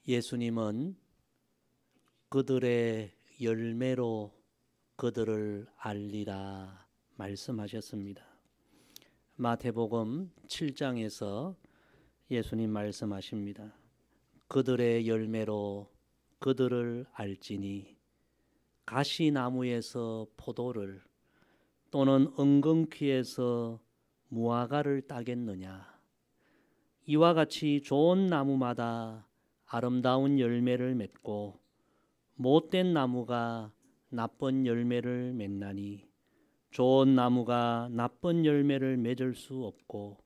예수님은 그들의 열매로 그들을 알리라 말씀하셨습니다. 마태복음 7장에서 예수님 말씀하십니다. 그들의 열매로 그들을 알지니 가시나무에서 포도를 또는 엉겅퀴에서 무화과를 따겠느냐. 이와 같이 좋은 나무마다 아름다운 열매를 맺고 못된 나무가 나쁜 열매를 맺나니 좋은 나무가 나쁜 열매를 맺을 수 없고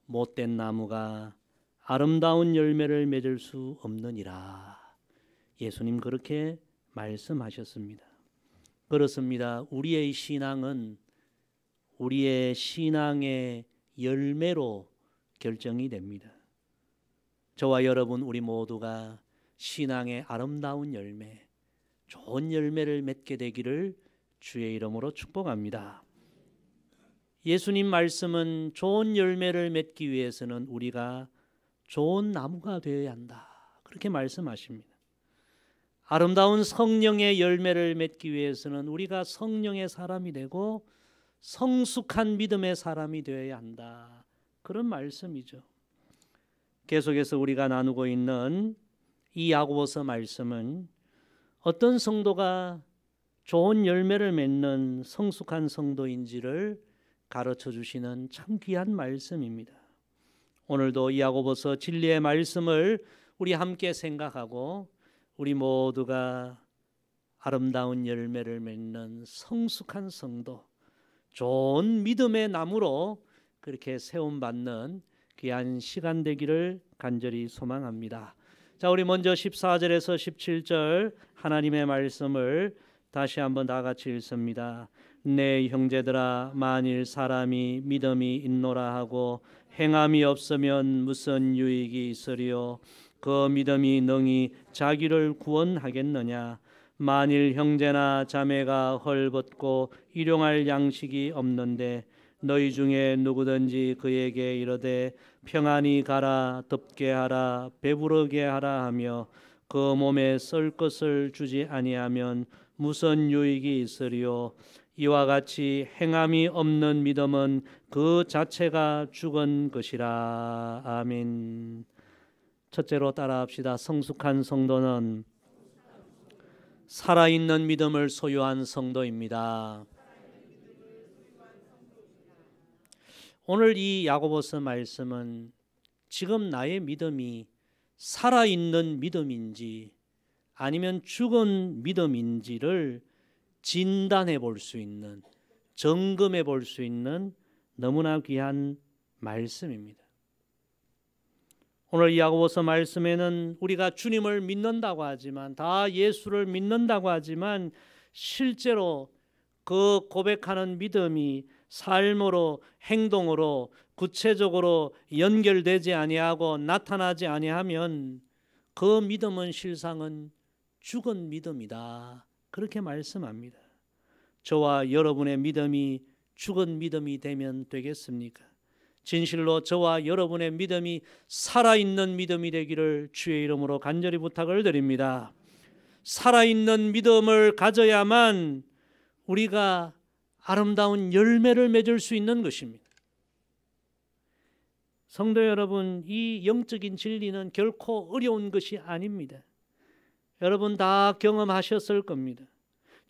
못된 나무가 아름다운 열매를 맺을 수 없느니라. 예수님 그렇게 말씀하셨습니다. 그렇습니다. 우리의 신앙은 우리의 신앙의 열매로 결정이 됩니다. 저와 여러분 우리 모두가 신앙의 아름다운 열매, 좋은 열매를 맺게 되기를 주의 이름으로 축복합니다. 예수님 말씀은 좋은 열매를 맺기 위해서는 우리가 좋은 나무가 되어야 한다. 그렇게 말씀하십니다. 아름다운 성령의 열매를 맺기 위해서는 우리가 성령의 사람이 되고 성숙한 믿음의 사람이 되어야 한다. 그런 말씀이죠. 계속해서 우리가 나누고 있는 이 야고보서 말씀은 어떤 성도가 좋은 열매를 맺는 성숙한 성도인지를 가르쳐 주시는 참 귀한 말씀입니다. 오늘도 이 야고보서 진리의 말씀을 우리 함께 생각하고 우리 모두가 아름다운 열매를 맺는 성숙한 성도, 좋은 믿음의 나무로 그렇게 세움받는 귀한 시간 되기를 간절히 소망합니다. 자, 우리 먼저 14절에서 17절 하나님의 말씀을 다시 한번 다 같이 읽습니다. 내 형제들아, 만일 사람이 믿음이 있노라 하고 행함이 없으면 무슨 유익이 있으리요? 그 믿음이 능히 자기를 구원하겠느냐? 만일 형제나 자매가 헐벗고 일용할 양식이 없는데 너희 중에 누구든지 그에게 이르되 평안히 가라, 덥게 하라, 배부르게 하라 하며 그 몸에 쓸 것을 주지 아니하면 무슨 유익이 있으리요? 이와 같이 행함이 없는 믿음은 그 자체가 죽은 것이라. 아멘. 첫째로 따라합시다. 성숙한 성도는 살아있는 믿음을 소유한 성도입니다. 오늘 이 야고보서 말씀은 지금 나의 믿음이 살아있는 믿음인지 아니면 죽은 믿음인지를 진단해 볼 수 있는, 점검해 볼 수 있는 너무나 귀한 말씀입니다. 오늘 이 야고보서 말씀에는 우리가 주님을 믿는다고 하지만, 다 예수를 믿는다고 하지만 실제로 그 고백하는 믿음이 삶으로, 행동으로 구체적으로 연결되지 아니하고 나타나지 아니하면 그 믿음은 실상은 죽은 믿음이다. 그렇게 말씀합니다. 저와 여러분의 믿음이 죽은 믿음이 되면 되겠습니까? 진실로 저와 여러분의 믿음이 살아있는 믿음이 되기를 주의 이름으로 간절히 부탁을 드립니다. 살아있는 믿음을 가져야만 우리가 아름다운 열매를 맺을 수 있는 것입니다. 성도 여러분, 이 영적인 진리는 결코 어려운 것이 아닙니다. 여러분 다 경험하셨을 겁니다.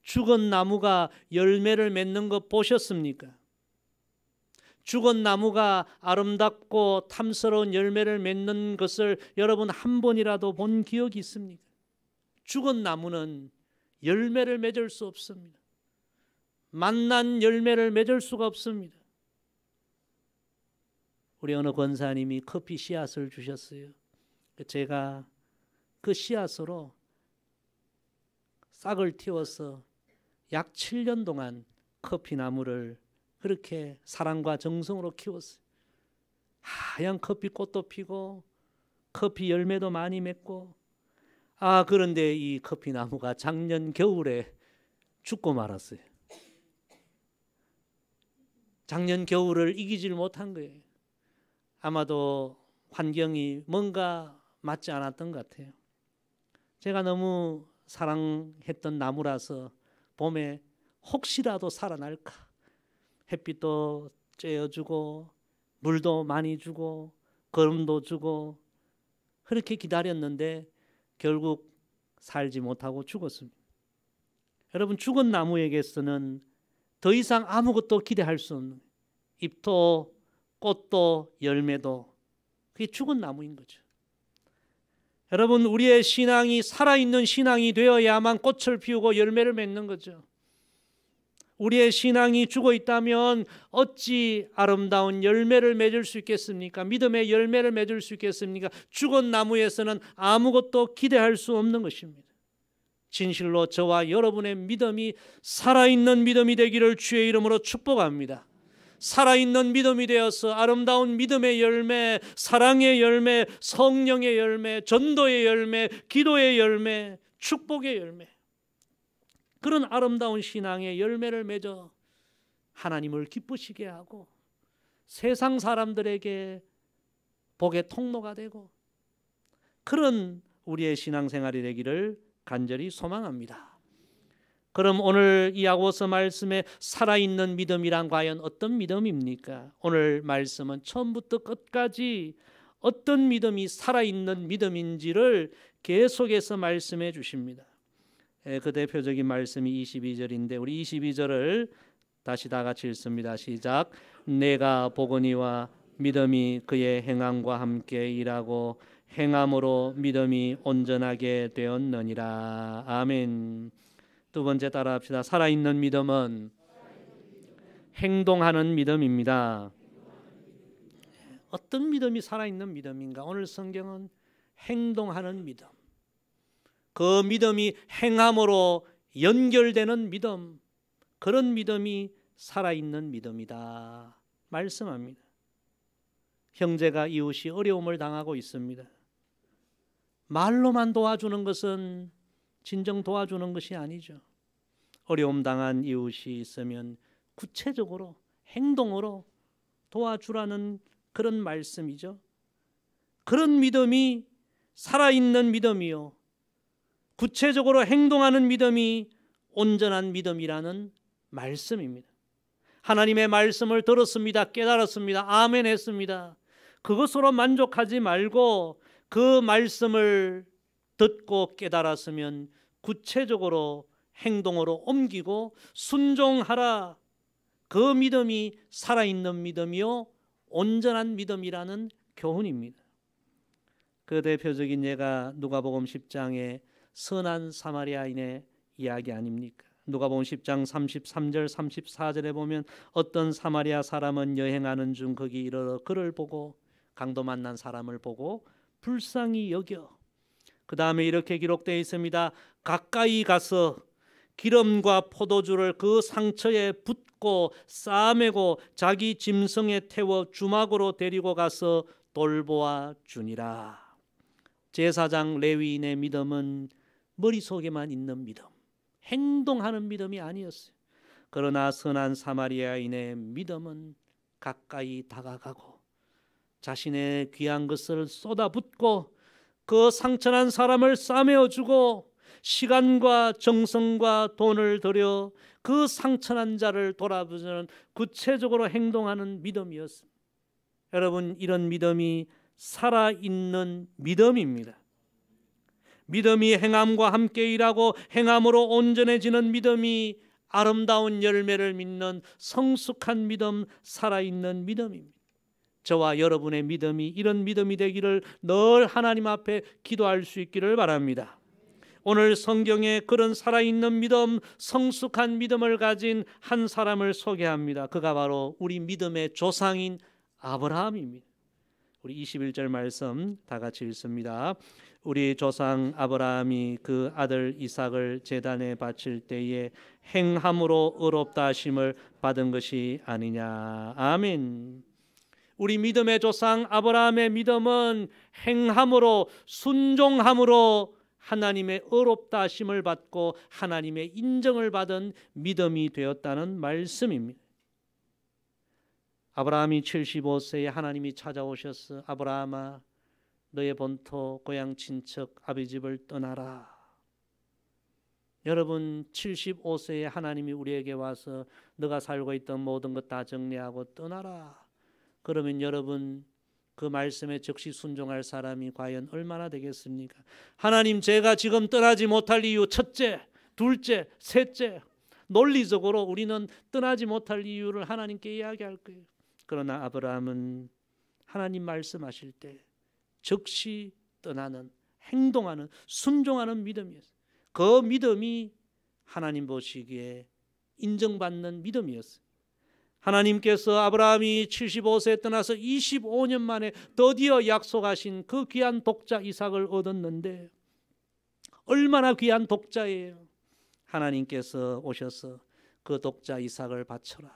죽은 나무가 열매를 맺는 것 보셨습니까? 죽은 나무가 아름답고 탐스러운 열매를 맺는 것을 여러분 한 번이라도 본 기억이 있습니까? 죽은 나무는 열매를 맺을 수 없습니다. 맛난 열매를 맺을 수가 없습니다. 우리 어느 권사님이 커피 씨앗을 주셨어요. 제가 그 씨앗으로 싹을 틔워서 약 7년 동안 커피 나무를 그렇게 사랑과 정성으로 키웠어요. 하얀 커피 꽃도 피고 커피 열매도 많이 맺고, 그런데 이 커피 나무가 작년 겨울에 죽고 말았어요. 작년 겨울을 이기질 못한 거예요. 아마도 환경이 뭔가 맞지 않았던 것 같아요. 제가 너무 사랑했던 나무라서 봄에 혹시라도 살아날까 햇빛도 쬐어주고 물도 많이 주고 거름도 주고 그렇게 기다렸는데 결국 살지 못하고 죽었습니다. 여러분, 죽은 나무에게서는 더 이상 아무것도 기대할 수 없는, 잎도 꽃도 열매도, 그게 죽은 나무인 거죠. 여러분, 우리의 신앙이 살아있는 신앙이 되어야만 꽃을 피우고 열매를 맺는 거죠. 우리의 신앙이 죽어 있다면 어찌 아름다운 열매를 맺을 수 있겠습니까? 믿음의 열매를 맺을 수 있겠습니까? 죽은 나무에서는 아무것도 기대할 수 없는 것입니다. 진실로 저와 여러분의 믿음이 살아있는 믿음이 되기를 주의 이름으로 축복합니다. 살아있는 믿음이 되어서 아름다운 믿음의 열매, 사랑의 열매, 성령의 열매, 전도의 열매, 기도의 열매, 축복의 열매, 그런 아름다운 신앙의 열매를 맺어 하나님을 기쁘시게 하고 세상 사람들에게 복의 통로가 되고 그런 우리의 신앙생활이 되기를 간절히 소망합니다. 그럼 오늘 이 야고보서 말씀에 살아있는 믿음이란 과연 어떤 믿음입니까? 오늘 말씀은 처음부터 끝까지 어떤 믿음이 살아있는 믿음인지를 계속해서 말씀해 주십니다. 그 대표적인 말씀이 22절인데 우리 22절을 다시 다 같이 읽습니다. 시작. 내가 보거니와 믿음이 그의 행함과 함께 일하고 행함으로 믿음이 온전하게 되었느니라. 아멘. 두 번째 따라합시다. 살아있는 믿음은 행동하는 믿음입니다. 어떤 믿음이 살아있는 믿음인가? 오늘 성경은 행동하는 믿음, 그 믿음이 행함으로 연결되는 믿음, 그런 믿음이 살아있는 믿음이다 말씀합니다. 형제가 이웃이 어려움을 당하고 있습니다. 말로만 도와주는 것은 진정 도와주는 것이 아니죠. 어려움 당한 이웃이 있으면 구체적으로 행동으로 도와주라는 그런 말씀이죠. 그런 믿음이 살아있는 믿음이요, 구체적으로 행동하는 믿음이 온전한 믿음이라는 말씀입니다. 하나님의 말씀을 들었습니다. 깨달았습니다. 아멘 했습니다. 그것으로 만족하지 말고 그 말씀을 듣고 깨달았으면 구체적으로 행동으로 옮기고 순종하라. 그 믿음이 살아있는 믿음이요 온전한 믿음이라는 교훈입니다. 그 대표적인 예가 누가복음 10장의 선한 사마리아인의 이야기 아닙니까? 누가복음 10장 33절 34절에 보면 어떤 사마리아 사람은 여행하는 중 거기 이르러 그를 보고, 강도 만난 사람을 보고 불쌍히 여겨, 그 다음에 이렇게 기록되어 있습니다. 가까이 가서 기름과 포도주를 그 상처에 붓고 싸매고 자기 짐승에 태워 주막으로 데리고 가서 돌보아 주니라. 제사장 레위인의 믿음은 머릿속에만 있는 믿음, 행동하는 믿음이 아니었어요. 그러나 선한 사마리아인의 믿음은 가까이 다가가고 자신의 귀한 것을 쏟아붓고 그 상처난 사람을 싸매어주고 시간과 정성과 돈을 들여 그 상처난 자를 돌아보는 구체적으로 행동하는 믿음이었습니다. 여러분, 이런 믿음이 살아있는 믿음입니다. 믿음이 행함과 함께 일하고 행함으로 온전해지는 믿음이 아름다운 열매를 맺는 성숙한 믿음, 살아있는 믿음입니다. 저와 여러분의 믿음이 이런 믿음이 되기를 늘 하나님 앞에 기도할 수 있기를 바랍니다. 오늘 성경에 그런 살아있는 믿음, 성숙한 믿음을 가진 한 사람을 소개합니다. 그가 바로 우리 믿음의 조상인 아브라함입니다. 우리 21절 말씀 다 같이 읽습니다. 우리 조상 아브라함이 그 아들 이삭을 제단에 바칠 때에 행함으로 의롭다 하심을 받은 것이 아니냐. 아멘. 우리 믿음의 조상 아브라함의 믿음은 행함으로, 순종함으로 하나님의 의롭다 하심을 받고 하나님의 인정을 받은 믿음이 되었다는 말씀입니다. 아브라함이 75세에 하나님이 찾아오셔서 아브라함아, 너의 본토 고향 친척 아비 집을 떠나라. 여러분 75세에 하나님이 우리에게 와서 너가 살고 있던 모든 것 다 정리하고 떠나라. 그러면 여러분 그 말씀에 즉시 순종할 사람이 과연 얼마나 되겠습니까? 하나님, 제가 지금 떠나지 못할 이유 첫째, 둘째, 셋째, 논리적으로 우리는 떠나지 못할 이유를 하나님께 이야기할 거예요. 그러나 아브라함은 하나님 말씀하실 때 즉시 떠나는, 행동하는, 순종하는 믿음이었어요. 그 믿음이 하나님 보시기에 인정받는 믿음이었어요. 하나님께서 아브라함이 75세에 떠나서 25년 만에 드디어 약속하신 그 귀한 독자 이삭을 얻었는데, 얼마나 귀한 독자예요. 하나님께서 오셔서 그 독자 이삭을 바쳐라.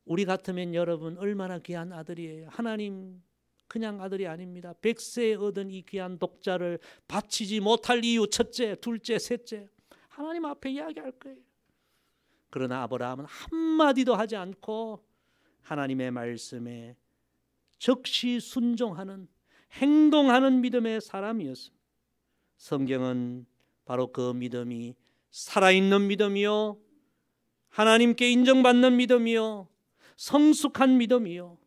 우리 같으면 여러분 얼마나 귀한 아들이에요. 하나님 그냥 아들이 아닙니다. 100세에 얻은 이 귀한 독자를 바치지 못할 이유 첫째, 둘째, 셋째, 하나님 앞에 이야기할 거예요. 그러나 아브라함은 한마디도 하지 않고 하나님의 말씀에 즉시 순종하는, 행동하는 믿음의 사람이었습니다. 성경은 바로 그 믿음이 살아있는 믿음이요, 하나님께 인정받는 믿음이요, 성숙한 믿음이요,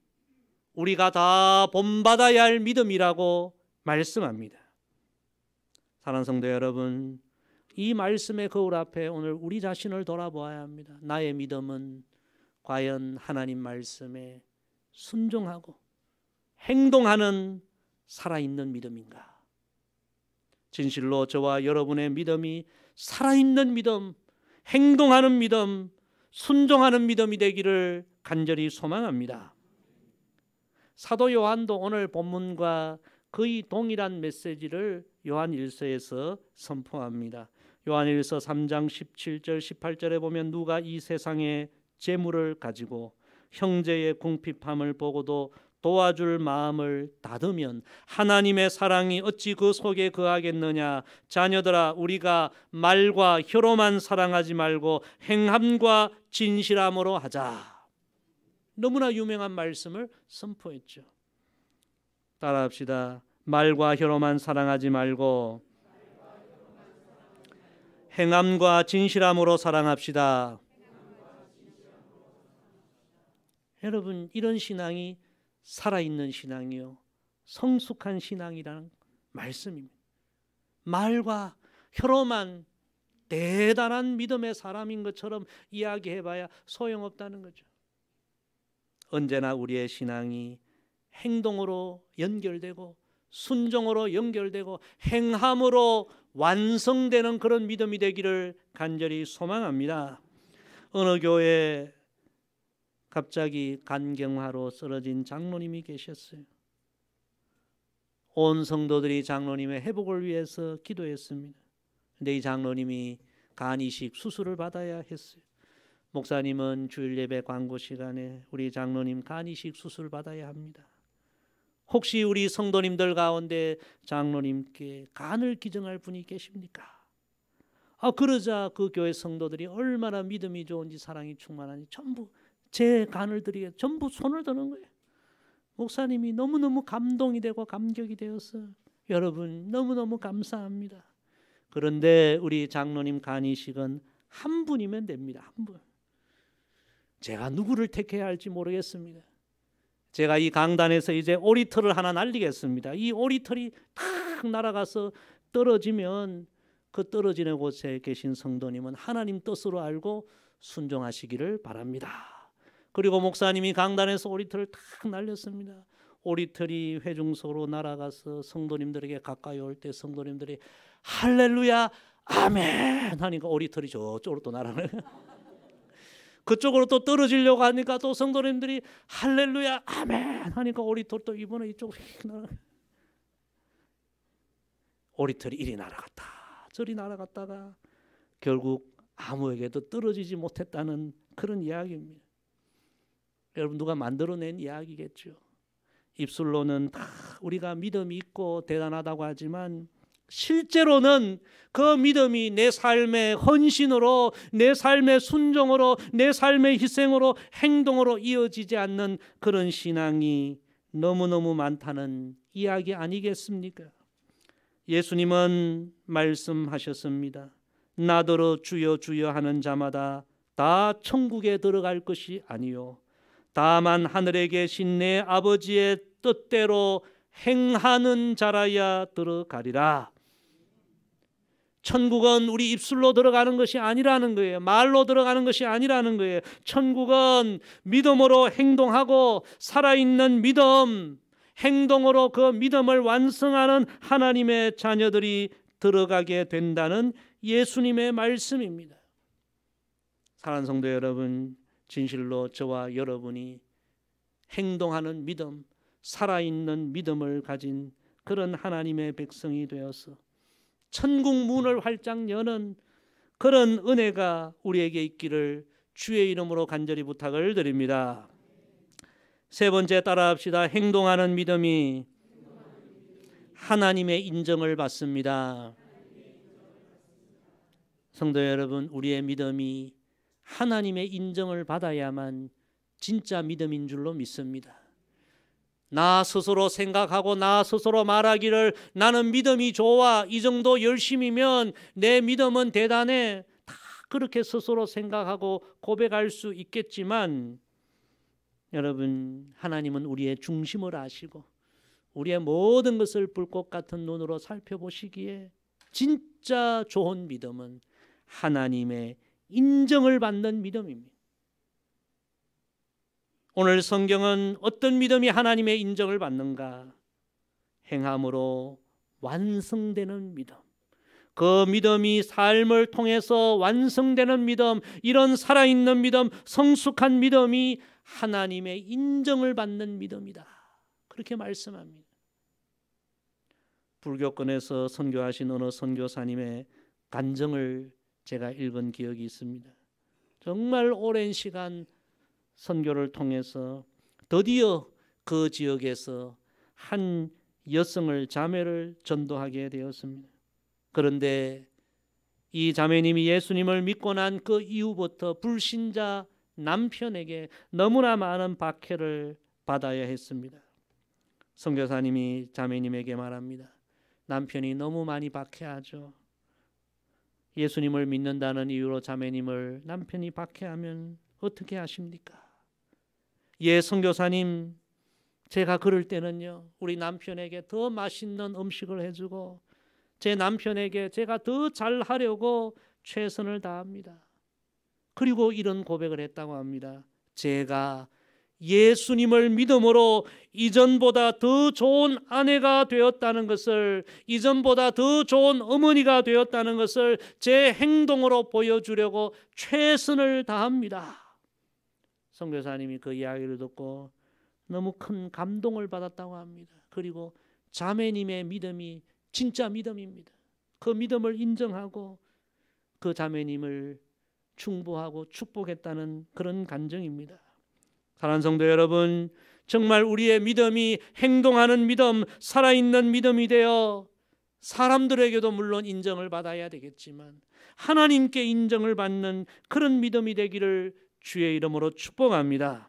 우리가 다 본받아야 할 믿음이라고 말씀합니다. 사랑하는 성도 여러분, 이 말씀의 거울 앞에 오늘 우리 자신을 돌아보아야 합니다. 나의 믿음은 과연 하나님 말씀에 순종하고 행동하는 살아있는 믿음인가? 진실로 저와 여러분의 믿음이 살아있는 믿음, 행동하는 믿음, 순종하는 믿음이 되기를 간절히 소망합니다. 사도 요한도 오늘 본문과 거의 동일한 메시지를 요한 1서에서 선포합니다. 요한 1서 3장 17절 18절에 보면 누가 이 세상의 재물을 가지고 형제의 궁핍함을 보고도 도와줄 마음을 닫으면 하나님의 사랑이 어찌 그 속에 거하겠느냐. 자녀들아, 우리가 말과 혀로만 사랑하지 말고 행함과 진실함으로 하자. 너무나 유명한 말씀을 선포했죠. 따라합시다. 말과 혀로만 사랑하지 말고 행함과 진실함으로 사랑합시다. 여러분, 이런 신앙이 살아있는 신앙이요, 성숙한 신앙이라는 말씀입니다. 말과 혀로만 대단한 믿음의 사람인 것처럼 이야기해봐야 소용없다는 거죠. 언제나 우리의 신앙이 행동으로 연결되고 순종으로 연결되고 행함으로 완성되는 그런 믿음이 되기를 간절히 소망합니다. 어느 교회에 갑자기 간경화로 쓰러진 장로님이 계셨어요. 온 성도들이 장로님의 회복을 위해서 기도했습니다. 그런데 이 장로님이 간 이식 수술을 받아야 했어요. 목사님은 주일 예배 광고 시간에 우리 장로님 간 이식 수술 받아야 합니다. 혹시 우리 성도님들 가운데 장로님께 간을 기증할 분이 계십니까? 그러자 그 교회 성도들이 얼마나 믿음이 좋은지 사랑이 충만하니 전부 제 간을 드리게 전부 손을 드는 거예요. 목사님이 너무너무 감동이 되고 감격이 되어서 여러분 너무너무 감사합니다. 그런데 우리 장로님 간 이식은 한 분이면 됩니다. 한 분. 제가 누구를 택해야 할지 모르겠습니다. 제가 이 강단에서 이제 오리털을 하나 날리겠습니다. 이 오리털이 탁 날아가서 떨어지면 그 떨어지는 곳에 계신 성도님은 하나님 뜻으로 알고 순종하시기를 바랍니다. 그리고 목사님이 강단에서 오리털을 탁 날렸습니다. 오리털이 회중소로 날아가서 성도님들에게 가까이 올 때 성도님들이 할렐루야 아멘 하니까 오리털이 저쪽으로 또 날아가요. 그쪽으로 또 떨어지려고 하니까 또 성도님들이 할렐루야 아멘 하니까 오리털 또 이번에 이쪽으로 날아가요. 오리털이 이리 날아갔다 저리 날아갔다가 결국 아무에게도 떨어지지 못했다는 그런 이야기입니다. 여러분, 누가 만들어낸 이야기겠죠. 입술로는 다 우리가 믿음이 있고 대단하다고 하지만 실제로는 그 믿음이 내 삶의 헌신으로, 내 삶의 순종으로, 내 삶의 희생으로, 행동으로 이어지지 않는 그런 신앙이 너무너무 많다는 이야기 아니겠습니까? 예수님은 말씀하셨습니다. 나더러 주여 주여 하는 자마다 다 천국에 들어갈 것이 아니요 다만 하늘에 계신 내 아버지의 뜻대로 행하는 자라야 들어가리라. 천국은 우리 입술로 들어가는 것이 아니라는 거예요. 말로 들어가는 것이 아니라는 거예요. 천국은 믿음으로 행동하고 살아있는 믿음, 행동으로 그 믿음을 완성하는 하나님의 자녀들이 들어가게 된다는 예수님의 말씀입니다. 사랑하는 성도 여러분, 진실로 저와 여러분이 행동하는 믿음, 살아있는 믿음을 가진 그런 하나님의 백성이 되어서 천국 문을 활짝 여는 그런 은혜가 우리에게 있기를 주의 이름으로 간절히 부탁을 드립니다. 세 번째 따라합시다. 행동하는 믿음이 하나님의 인정을 받습니다. 성도 여러분, 우리의 믿음이 하나님의 인정을 받아야만 진짜 믿음인 줄로 믿습니다. 나 스스로 생각하고 나 스스로 말하기를 나는 믿음이 좋아, 이 정도 열심이면 내 믿음은 대단해, 다 그렇게 스스로 생각하고 고백할 수 있겠지만 여러분, 하나님은 우리의 중심을 아시고 우리의 모든 것을 불꽃 같은 눈으로 살펴보시기에 진짜 좋은 믿음은 하나님의 인정을 받는 믿음입니다. 오늘 성경은 어떤 믿음이 하나님의 인정을 받는가? 행함으로 완성되는 믿음, 그 믿음이 삶을 통해서 완성되는 믿음, 이런 살아있는 믿음, 성숙한 믿음이 하나님의 인정을 받는 믿음이다, 그렇게 말씀합니다. 불교권에서 선교하신 어느 선교사님의 간증을 제가 읽은 기억이 있습니다. 정말 오랜 시간 선교를 통해서 드디어 그 지역에서 한 여성을, 자매를 전도하게 되었습니다. 그런데 이 자매님이 예수님을 믿고 난 그 이후부터 불신자 남편에게 너무나 많은 박해를 받아야 했습니다. 선교사님이 자매님에게 말합니다. 남편이 너무 많이 박해하죠. 예수님을 믿는다는 이유로 자매님을 남편이 박해하면 어떻게 하십니까? 예, 선교사님, 제가 그럴 때는요, 우리 남편에게 더 맛있는 음식을 해주고 제 남편에게 제가 더 잘하려고 최선을 다합니다. 그리고 이런 고백을 했다고 합니다. 제가 예수님을 믿음으로 이전보다 더 좋은 아내가 되었다는 것을, 이전보다 더 좋은 어머니가 되었다는 것을 제 행동으로 보여주려고 최선을 다합니다. 선교사님이 그 이야기를 듣고 너무 큰 감동을 받았다고 합니다. 그리고 자매님의 믿음이 진짜 믿음입니다. 그 믿음을 인정하고 그 자매님을 충보하고 축복했다는 그런 간증입니다. 사랑하는 성도 여러분, 정말 우리의 믿음이 행동하는 믿음, 살아있는 믿음이 되어 사람들에게도 물론 인정을 받아야 되겠지만 하나님께 인정을 받는 그런 믿음이 되기를 주의 이름으로 축복합니다.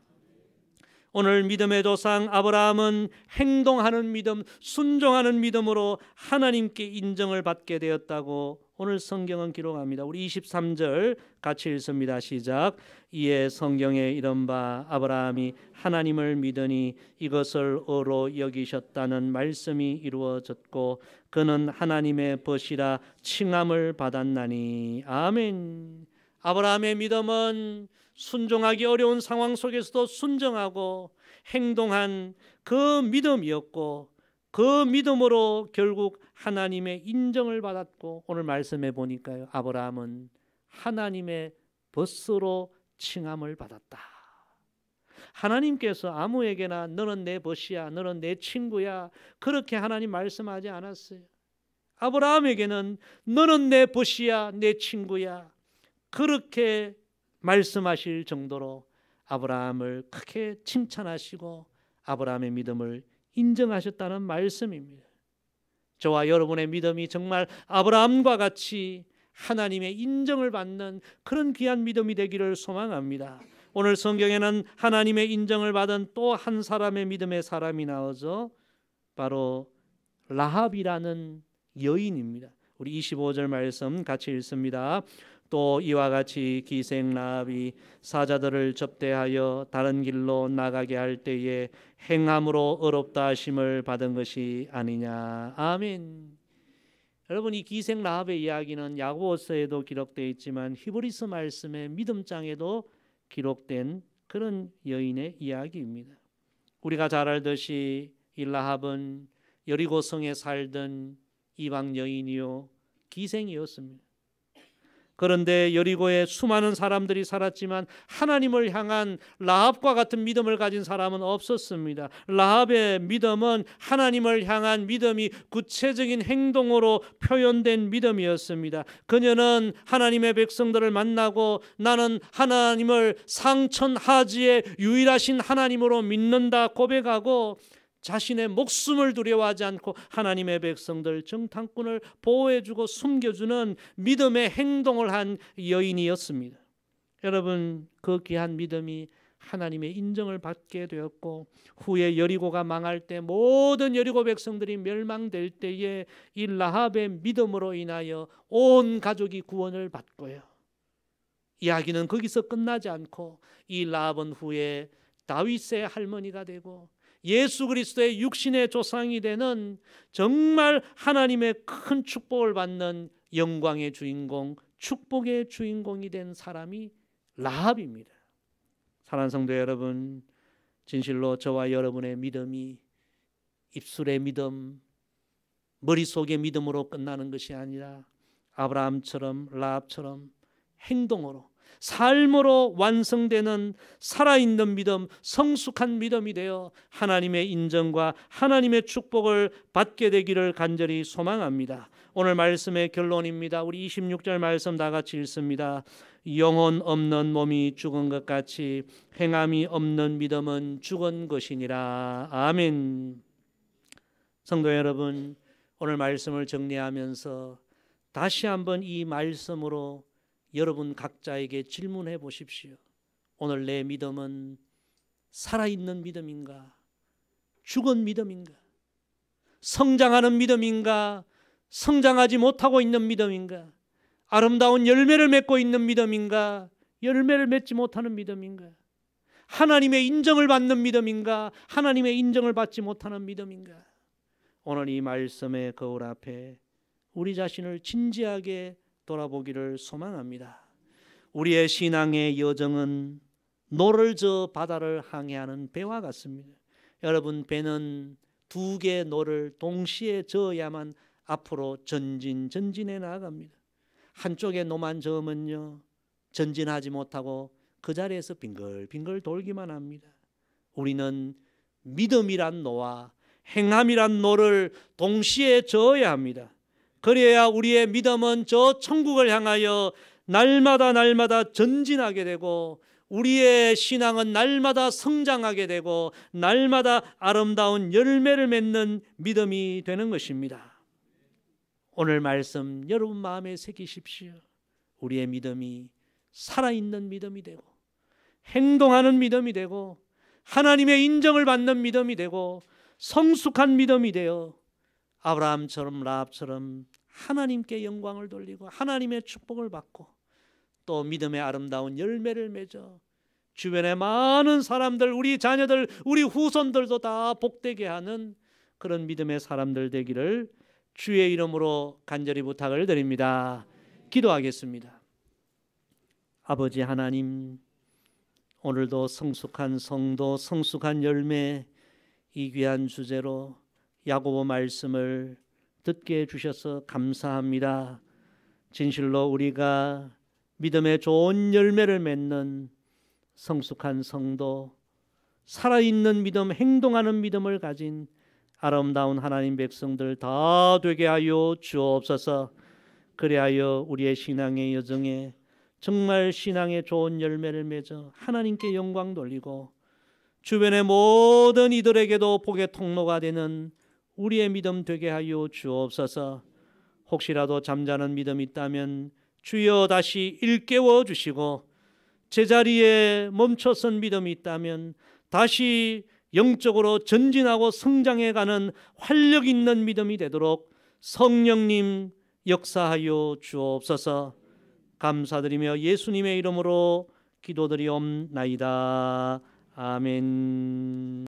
오늘 믿음의 조상 아브라함은 행동하는 믿음, 순종하는 믿음으로 하나님께 인정을 받게 되었다고 오늘 성경은 기록합니다. 우리 23절 같이 읽습니다. 시작. 이에 성경에 이른 바 아브라함이 하나님을 믿으니 이것을 의로 여기셨다는 말씀이 이루어졌고 그는 하나님의 벗이라 칭함을 받았나니. 아멘. 아브라함의 믿음은 순종하기 어려운 상황 속에서도 순종하고 행동한 그 믿음이었고 그 믿음으로 결국 하나님의 인정을 받았고 오늘 말씀해 보니까요, 아브라함은 하나님의 벗으로 칭함을 받았다. 하나님께서 아무에게나 너는 내 벗이야, 너는 내 친구야, 그렇게 하나님 말씀하지 않았어요. 아브라함에게는 너는 내 벗이야, 내 친구야, 그렇게 말씀하실 정도로 아브라함을 크게 칭찬하시고 아브라함의 믿음을 인정하셨다는 말씀입니다. 저와 여러분의 믿음이 정말 아브라함과 같이 하나님의 인정을 받는 그런 귀한 믿음이 되기를 소망합니다. 오늘 성경에는 하나님의 인정을 받은 또 한 사람의 믿음의 사람이 나오죠. 바로 라합이라는 여인입니다. 우리 25절 말씀 같이 읽습니다. 또 이와 같이 기생 라합이 사자들을 접대하여 다른 길로 나가게 할 때에 행함으로 의롭다 하심을 받은 것이 아니냐. 아멘. 여러분, 이 기생 라합의 이야기는 야고보서에도 기록되어 있지만 히브리서 말씀의 믿음장에도 기록된 그런 여인의 이야기입니다. 우리가 잘 알듯이 이 라합은 여리고성에 살던 이방 여인이요 기생이었습니다. 그런데 여리고에 수많은 사람들이 살았지만 하나님을 향한 라합과 같은 믿음을 가진 사람은 없었습니다. 라합의 믿음은 하나님을 향한 믿음이 구체적인 행동으로 표현된 믿음이었습니다. 그녀는 하나님의 백성들을 만나고 나는 하나님을 상천하지의 유일하신 하나님으로 믿는다 고백하고 자신의 목숨을 두려워하지 않고 하나님의 백성들 정탐꾼을 보호해주고 숨겨주는 믿음의 행동을 한 여인이었습니다. 여러분, 그 귀한 믿음이 하나님의 인정을 받게 되었고 후에 여리고가 망할 때 모든 여리고 백성들이 멸망될 때에 이 라합의 믿음으로 인하여 온 가족이 구원을 받고요. 이야기는 거기서 끝나지 않고 이 라합은 후에 다윗의 할머니가 되고 예수 그리스도의 육신의 조상이 되는 정말 하나님의 큰 축복을 받는 영광의 주인공, 축복의 주인공이 된 사람이 라합입니다. 사랑하는 성도 여러분, 진실로 저와 여러분의 믿음이 입술의 믿음, 머릿속의 믿음으로 끝나는 것이 아니라 아브라함처럼 라합처럼 행동으로, 삶으로 완성되는 살아있는 믿음, 성숙한 믿음이 되어 하나님의 인정과 하나님의 축복을 받게 되기를 간절히 소망합니다. 오늘 말씀의 결론입니다. 우리 26절 말씀 다 같이 읽습니다. 영혼 없는 몸이 죽은 것 같이 행함이 없는 믿음은 죽은 것이니라. 아멘. 성도 여러분, 오늘 말씀을 정리하면서 다시 한번 이 말씀으로 여러분 각자에게 질문해 보십시오. 오늘 내 믿음은 살아있는 믿음인가? 죽은 믿음인가? 성장하는 믿음인가? 성장하지 못하고 있는 믿음인가? 아름다운 열매를 맺고 있는 믿음인가? 열매를 맺지 못하는 믿음인가? 하나님의 인정을 받는 믿음인가? 하나님의 인정을 받지 못하는 믿음인가? 오늘 이 말씀의 거울 앞에 우리 자신을 진지하게 돌아보기를 소망합니다. 우리의 신앙의 여정은 노를 저 바다를 항해하는 배와 같습니다. 여러분, 배는 두 개의 노를 동시에 저어야만 앞으로 전진해 나아갑니다. 한쪽의 노만 저으면요 전진하지 못하고 그 자리에서 빙글빙글 돌기만 합니다. 우리는 믿음이란 노와 행함이란 노를 동시에 저어야 합니다. 그래야 우리의 믿음은 저 천국을 향하여 날마다 전진하게 되고 우리의 신앙은 날마다 성장하게 되고 날마다 아름다운 열매를 맺는 믿음이 되는 것입니다. 오늘 말씀 여러분 마음에 새기십시오. 우리의 믿음이 살아있는 믿음이 되고 행동하는 믿음이 되고 하나님의 인정을 받는 믿음이 되고 성숙한 믿음이 되어 아브라함처럼 라합처럼 하나님께 영광을 돌리고 하나님의 축복을 받고 또 믿음의 아름다운 열매를 맺어 주변의 많은 사람들, 우리 자녀들, 우리 후손들도 다 복되게 하는 그런 믿음의 사람들 되기를 주의 이름으로 간절히 부탁을 드립니다. 기도하겠습니다. 아버지 하나님, 오늘도 성숙한 성도, 성숙한 열매, 이 귀한 주제로 야고보 말씀을 듣게 해주셔서 감사합니다. 진실로 우리가 믿음의 좋은 열매를 맺는 성숙한 성도, 살아있는 믿음, 행동하는 믿음을 가진 아름다운 하나님 백성들 다 되게 하여 주옵소서. 그리하여 우리의 신앙의 여정에 정말 신앙의 좋은 열매를 맺어 하나님께 영광 돌리고 주변의 모든 이들에게도 복의 통로가 되는 우리의 믿음 되게 하여 주옵소서. 혹시라도 잠자는 믿음이 있다면 주여 다시 일깨워 주시고 제자리에 멈춰선 믿음이 있다면 다시 영적으로 전진하고 성장해가는 활력 있는 믿음이 되도록 성령님 역사하여 주옵소서. 감사드리며 예수님의 이름으로 기도드리옵나이다. 아멘.